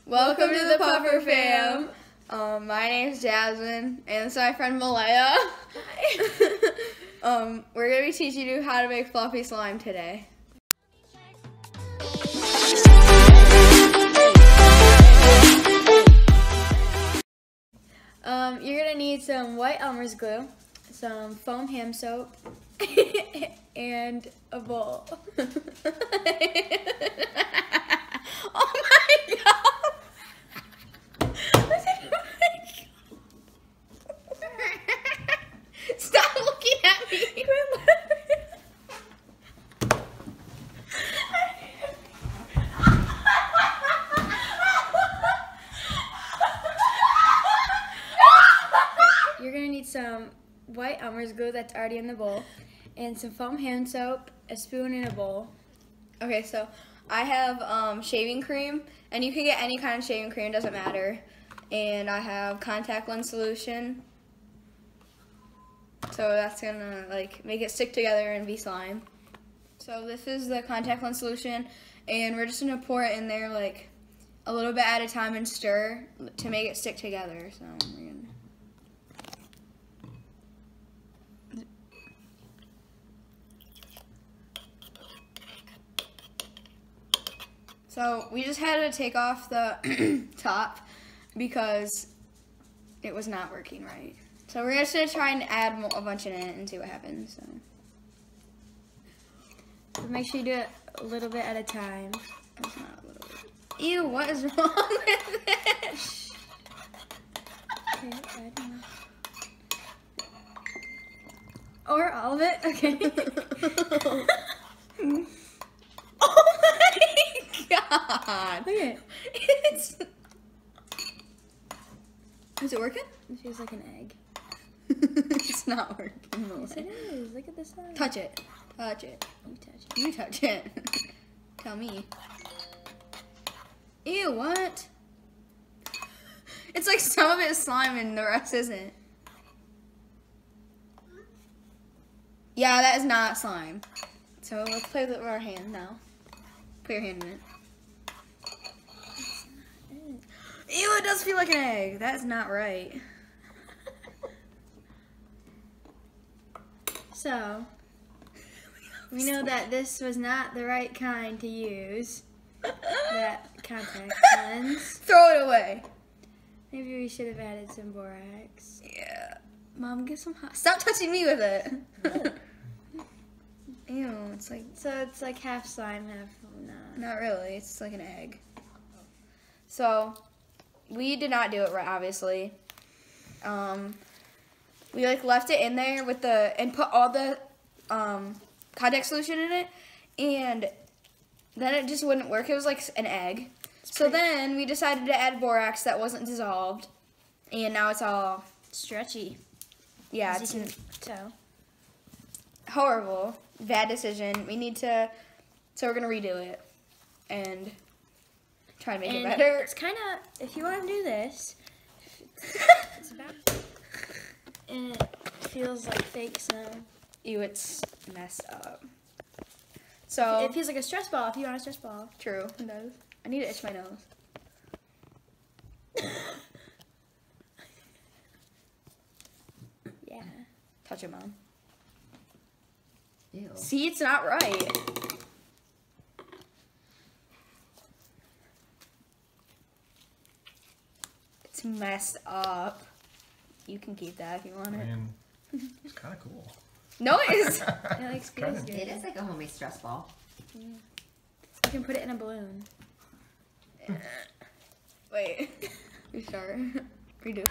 Welcome to the Puffer Fam. My name's Jasmyn, and this is my friend Malaya. Hi. We're going to be teaching you how to make fluffy slime today. You're going to need some white Elmer's glue, some foam hand soap, and a bowl. Oh my god! Stop looking at me! You're gonna need some white Elmer's glue that's already in the bowl, and some foam hand soap, a spoon, and a bowl. Okay, so I have shaving cream, and you can get any kind of shaving cream, doesn't matter. And I have contact lens solution, so that's gonna make it stick together and be slime. So this is the contact lens solution, and we're just gonna pour it in there a little bit at a time and stir to make it stick together. So we're gonna. So we just had to take off the top because it was not working right. So we're just gonna try and add a bunch in it and see what happens. So make sure you do it a little bit at a time. That's not a little bit. Ew, what is wrong with this? Okay, add more. Or all of it? Okay. God. Look at it. Is it working? It feels like an egg. It's not working. Yes, it is. Look at this side. Touch it. Touch it. You touch it. You touch it. Tell me. Ew, what? It's like some of it is slime and the rest isn't. Yeah, that is not slime. So let's play with our hand now. Put your hand in it. Ew, it does feel like an egg. That's not right. So, we know that this was not the right kind to use. That contact lens. Throw it away. Maybe we should have added some borax. Yeah. Mom, get some hot. Stop touching me with it. Ew, it's like. So it's like half slime, half not. Not really. It's like an egg. So. We did not do it right, obviously. We left it in there with and put all the contact solution in it, and then it just wouldn't work. It was like an egg. So then we decided to add borax that wasn't dissolved, and now it's all stretchy. Yeah, it's horrible. Bad decision. We need to. So we're gonna redo it, and try to make it better. It's kind of, if you want to do this, it's about, and it feels like fake snow. Ew, it's messed up. So it feels like a stress ball if you want a stress ball. True, it does. I need to itch my nose. Yeah. Touch it, Mom. Ew. See, it's not right. It's messed up. You can keep that if you want it. I mean, it's kind of cool. No, it is. It is like a homemade stress ball. Yeah. You can put it in a balloon. Wait. Restart. Redo.